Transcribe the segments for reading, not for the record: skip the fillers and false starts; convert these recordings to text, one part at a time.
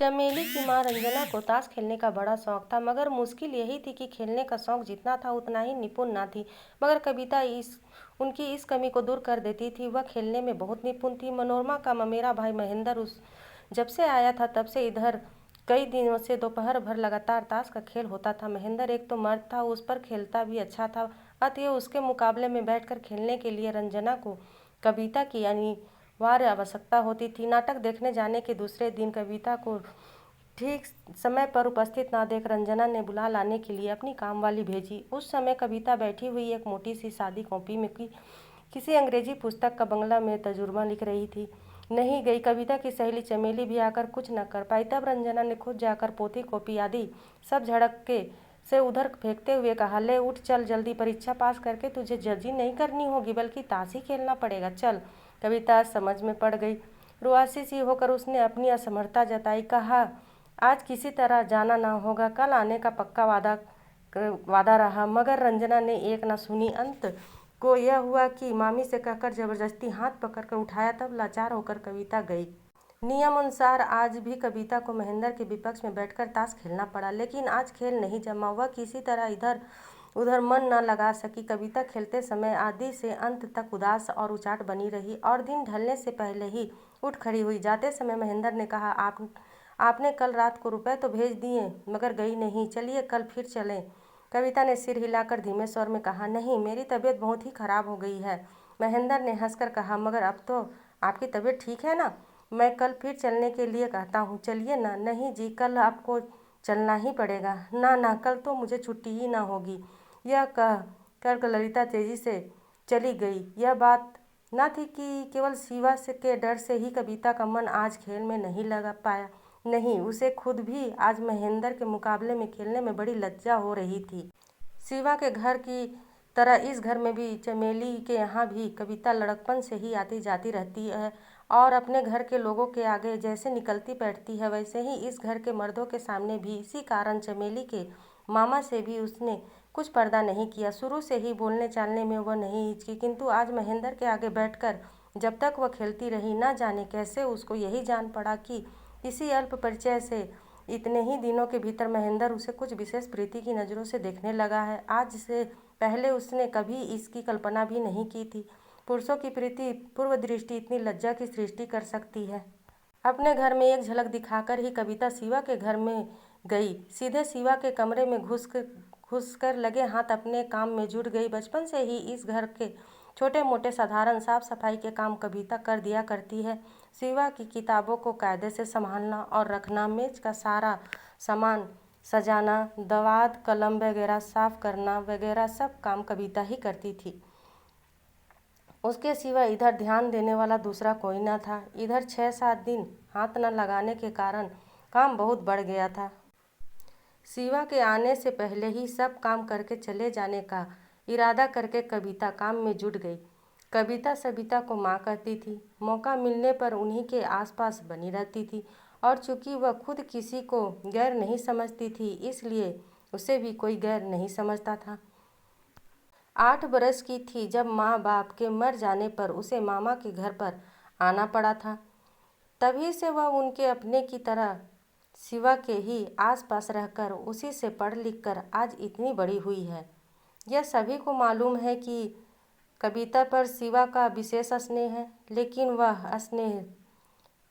चमेली की मां रंजना को ताश खेलने का बड़ा शौक था, मगर मुश्किल यही थी कि खेलने का शौक जितना था उतना ही निपुण ना थी। मगर कविता उनकी इस कमी को दूर कर देती थी। वह खेलने में बहुत निपुण थी। मनोरमा का ममेरा भाई महेंद्र जब से आया था तब से इधर कई दिनों से दोपहर भर लगातार ताश का खेल होता था। महेंद्र एक तो मर्द था, उस पर खेलता भी अच्छा था, अतएव उसके मुकाबले में बैठकर खेलने के लिए रंजना को कविता की अनिवार्य आवश्यकता होती थी। नाटक देखने जाने के दूसरे दिन कविता को ठीक समय पर उपस्थित ना देख रंजना ने बुला लाने के लिए अपनी कामवाली भेजी। उस समय कविता बैठी हुई एक मोटी सी सादी कॉपी में किसी अंग्रेजी पुस्तक का बंगला में तर्जुमा लिख रही थी। नहीं गई कविता की सहेली चमेली भी आकर कुछ न कर पाई। तब रंजना ने खुद जाकर पोथी कॉपी आदि सब झड़क के से उधर फेंकते हुए कहा, ले उठ, चल जल्दी, परीक्षा पास करके तुझे जजी नहीं करनी होगी बल्कि ताश ही खेलना पड़ेगा, चल। कविता समझ में पड़ गई। रुआसी सी होकर उसने अपनी असमर्थता जताई। कहा, आज किसी तरह जाना ना होगा, कल आने का पक्का वादा रहा। मगर रंजना ने एक न सुनी। अंत को यह हुआ कि मामी से कहकर जबरदस्ती हाथ पकड़कर उठाया, तब लाचार होकर कविता गई। नियम अनुसार आज भी कविता को महेंद्र के विपक्ष में बैठकर ताश खेलना पड़ा, लेकिन आज खेल नहीं जमा। वह किसी तरह इधर उधर मन न लगा सकी। कविता खेलते समय आदि से अंत तक उदास और उचाट बनी रही और दिन ढलने से पहले ही उठ खड़ी हुई। जाते समय महेंद्र ने कहा, आपने कल रात को रुपए तो भेज दिए मगर गई नहीं, चलिए कल फिर चलें। कविता ने सिर हिलाकर धीमे स्वर में कहा, नहीं, मेरी तबीयत बहुत ही खराब हो गई है। महेंद्र ने हंसकर कहा, मगर अब तो आपकी तबीयत ठीक है ना? मैं कल फिर चलने के लिए कहता हूँ, चलिए ना। नहीं जी, कल आपको चलना ही पड़ेगा। ना ना, कल तो मुझे छुट्टी ही ना होगी। यह कह कर ललिता तेजी से चली गई। यह बात न थी कि केवल शिवा से के डर से ही कविता का मन आज खेल में नहीं लगा पाया। नहीं, उसे खुद भी आज महेंद्र के मुकाबले में खेलने में बड़ी लज्जा हो रही थी। शिवा के घर की तरह इस घर में भी, चमेली के यहाँ भी कविता लड़कपन से ही आती जाती रहती है और अपने घर के लोगों के आगे जैसे निकलती बैठती है, वैसे ही इस घर के मर्दों के सामने भी। इसी कारण चमेली के मामा से भी उसने कुछ पर्दा नहीं किया। शुरू से ही बोलने चालने में वह नहीं हिचकी, किंतु आज महेंद्र के आगे बैठकर जब तक वह खेलती रही, न जाने कैसे उसको यही जान पड़ा कि इसी अल्प परिचय से इतने ही दिनों के भीतर महेंद्र उसे कुछ विशेष प्रीति की नज़रों से देखने लगा है। आज से पहले उसने कभी इसकी कल्पना भी नहीं की थी। पुरुषों की प्रीति पूर्व दृष्टि इतनी लज्जा की सृष्टि कर सकती है। अपने घर में एक झलक दिखाकर ही कविता शिवा के घर में गई। सीधे शिवा के कमरे में घुसकर लगे हाथ अपने काम में जुट गई। बचपन से ही इस घर के छोटे मोटे साधारण साफ सफाई के काम कविता कर दिया करती है। शिवा की किताबों को कायदे से संभालना और रखना, मेज का सारा सामान सजाना, दवात कलम वगैरह साफ करना वगैरह सब काम कविता ही करती थी। उसके सिवा इधर ध्यान देने वाला दूसरा कोई न था। इधर 6-7 दिन हाथ न लगाने के कारण काम बहुत बढ़ गया था। शिवा के आने से पहले ही सब काम करके चले जाने का इरादा करके कविता काम में जुट गई। कविता सविता को माँ कहती थी। मौका मिलने पर उन्हीं के आसपास बनी रहती थी और चूंकि वह खुद किसी को गैर नहीं समझती थी, इसलिए उसे भी कोई गैर नहीं समझता था। 8 बरस की थी जब माँ बाप के मर जाने पर उसे मामा के घर पर आना पड़ा था। तभी से वह उनके अपने की तरह शिवा के ही आसपास रहकर उसी से पढ़ लिख कर आज इतनी बड़ी हुई है। यह सभी को मालूम है कि कविता पर शिवा का विशेष स्नेह है, लेकिन वह स्नेह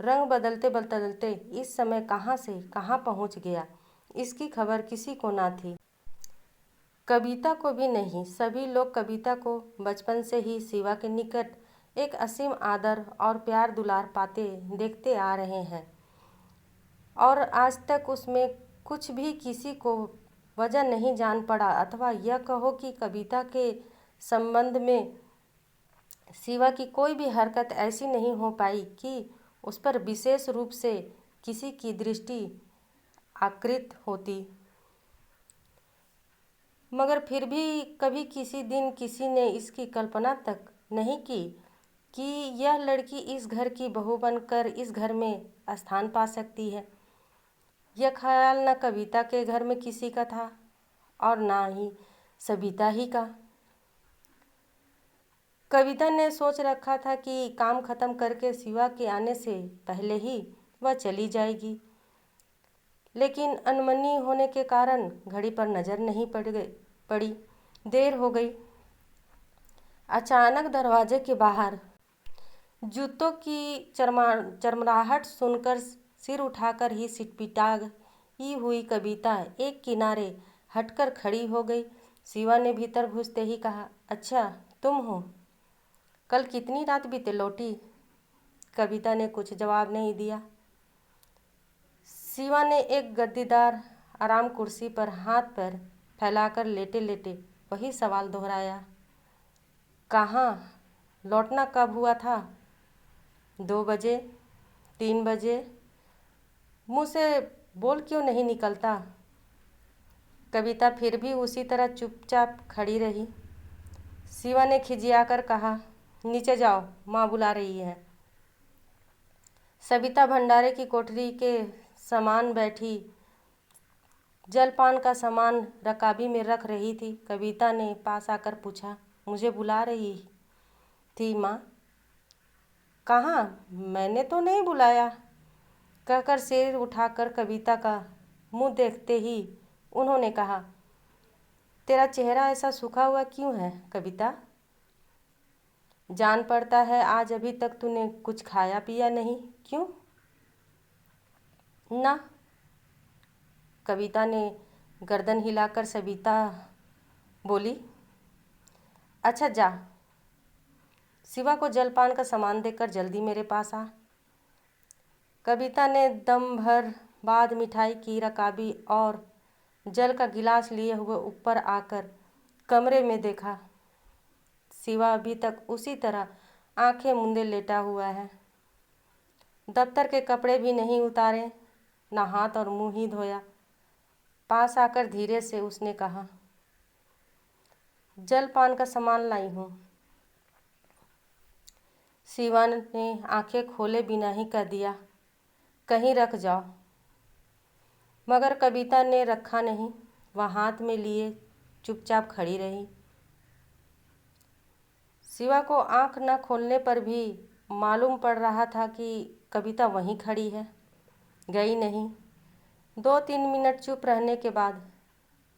रंग बदलते बदलते इस समय कहाँ से कहाँ पहुँच गया, इसकी खबर किसी को ना थी। कविता को भी नहीं। सभी लोग कविता को बचपन से ही शिवा के निकट एक असीम आदर और प्यार दुलार पाते देखते आ रहे हैं और आज तक उसमें कुछ भी किसी को वजह नहीं जान पड़ा, अथवा यह कहो कि कविता के संबंध में शिवा की कोई भी हरकत ऐसी नहीं हो पाई कि उस पर विशेष रूप से किसी की दृष्टि आकृत होती। मगर फिर भी कभी किसी दिन किसी ने इसकी कल्पना तक नहीं की कि यह लड़की इस घर की बहू बनकर इस घर में स्थान पा सकती है। यह ख्याल न कविता के घर में किसी का था और ना ही सविता ही का। कविता ने सोच रखा था कि काम खत्म करके शिवा के आने से पहले ही वह चली जाएगी। लेकिन अनमनी होने के कारण घड़ी पर नज़र नहीं पड़ी। देर हो गई। अचानक दरवाजे के बाहर जूतों की चरमराहट सुनकर सिर उठाकर ही सिटपिटाई हुई कविता एक किनारे हटकर खड़ी हो गई। शिवा ने भीतर घुसते ही कहा, अच्छा तुम हो, कल कितनी रात बीते लौटी? कविता ने कुछ जवाब नहीं दिया। शिवा ने एक गद्दीदार आराम कुर्सी पर हाथ पैर फैलाकर लेटे लेटे वही सवाल दोहराया, कहाँ? लौटना कब हुआ था? 2 बजे? 3 बजे? मुँह से बोल क्यों नहीं निकलता? कविता फिर भी उसी तरह चुपचाप खड़ी रही। शिवा ने खिजियाकर कहा, नीचे जाओ, माँ बुला रही है। सविता भंडारे की कोठरी के सामान बैठी जलपान का सामान रकाबी में रख रही थी। कविता ने पास आकर पूछा, मुझे बुला रही थी माँ? कहाँ? मैंने तो नहीं बुलाया, कहकर सिर उठाकर कविता का मुंह देखते ही उन्होंने कहा, तेरा चेहरा ऐसा सूखा हुआ क्यों है कविता? जान पड़ता है आज अभी तक तूने कुछ खाया पिया नहीं, क्यों? ना। कविता ने गर्दन हिलाकर सविता बोली, अच्छा जा, शिवा को जलपान का सामान देकर जल्दी मेरे पास आ। कविता ने दम भर बाद मिठाई की रकाबी और जल का गिलास लिए हुए ऊपर आकर कमरे में देखा। शिवा अभी तक उसी तरह आंखें मूंदे लेटा हुआ है। दफ्तर के कपड़े भी नहीं उतारे, ना हाथ और मुंह ही धोया। पास आकर धीरे से उसने कहा, जलपान का सामान लाई हूँ। शिवा ने आंखें खोले बिना ही कह दिया, कहीं रख जाओ। मगर कविता ने रखा नहीं, वह हाथ में लिए चुपचाप खड़ी रही। शिवा को आंख न खोलने पर भी मालूम पड़ रहा था कि कविता वहीं खड़ी है, गई नहीं। 2-3 मिनट चुप रहने के बाद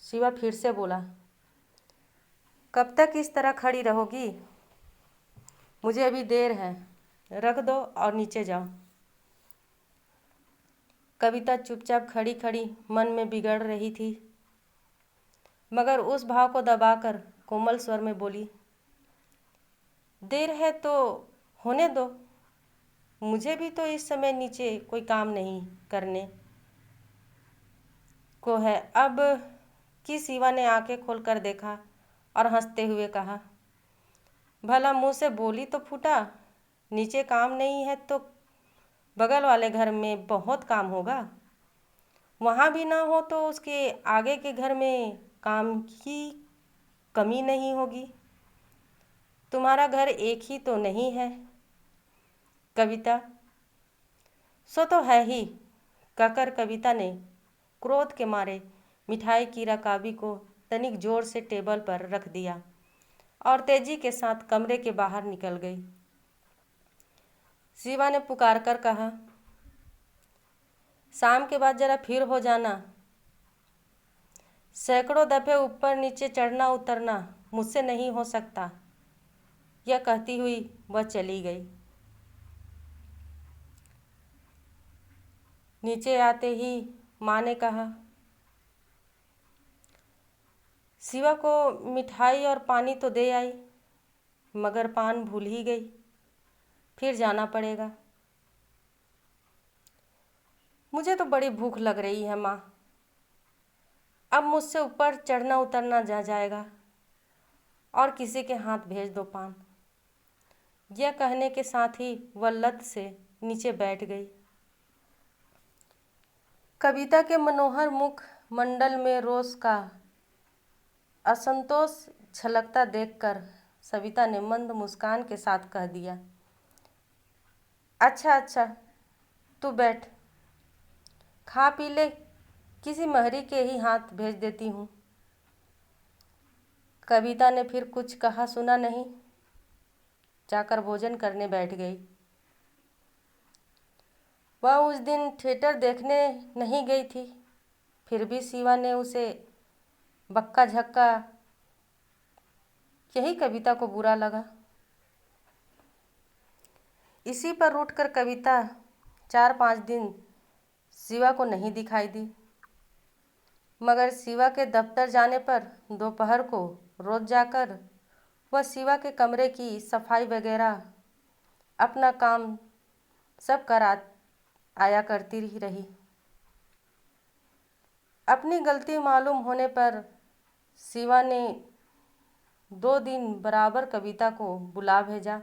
शिवा फिर से बोला, कब तक इस तरह खड़ी रहोगी? मुझे अभी देर है, रख दो और नीचे जाओ। कविता चुपचाप खड़ी खड़ी मन में बिगड़ रही थी, मगर उस भाव को दबाकर कोमल स्वर में बोली, देर है तो होने दो, मुझे भी तो इस समय नीचे कोई काम नहीं करने को है। अब कि शिवा ने आंखें खोलकर देखा और हंसते हुए कहा, भला मुँह से बोली तो फूटा, नीचे काम नहीं है तो बगल वाले घर में बहुत काम होगा, वहाँ भी ना हो तो उसके आगे के घर में काम की कमी नहीं होगी। तुम्हारा घर एक ही तो नहीं है कविता? सो तो है ही, कहकर कविता ने क्रोध के मारे मिठाई की रकाबी को तनिक जोर से टेबल पर रख दिया और तेजी के साथ कमरे के बाहर निकल गई। शिवा ने पुकार कर कहा, शाम के बाद जरा फिर हो जाना, सैकड़ों दफे ऊपर नीचे चढ़ना उतरना मुझसे नहीं हो सकता। यह कहती हुई वह चली गई। नीचे आते ही माँ ने कहा, शिवा को मिठाई और पानी तो दे आई, मगर पान भूल ही गई, फिर जाना पड़ेगा। मुझे तो बड़ी भूख लग रही है माँ, अब मुझसे ऊपर चढ़ना उतरना जा जाएगा, और किसी के हाथ भेज दो पान। यह कहने के साथ ही वह लत से नीचे बैठ गई। कविता के मनोहर मुख मंडल में रोष का असंतोष झलकता देखकर सविता ने मंद मुस्कान के साथ कह दिया, अच्छा अच्छा तू बैठ, खा पी ले, किसी महरी के ही हाथ भेज देती हूँ। कविता ने फिर कुछ कहा सुना नहीं, जाकर भोजन करने बैठ गई। वह उस दिन थिएटर देखने नहीं गई थी, फिर भी शिवा ने उसे बक्का झक्का, यही कविता को बुरा लगा। इसी पर रूठकर कविता 4-5 दिन शिवा को नहीं दिखाई दी। मगर शिवा के दफ्तर जाने पर दोपहर को रोज जाकर वह शिवा के कमरे की सफाई वगैरह अपना काम सब करा आया करती ही रही। अपनी गलती मालूम होने पर शिवा ने 2 दिन बराबर कविता को बुला भेजा।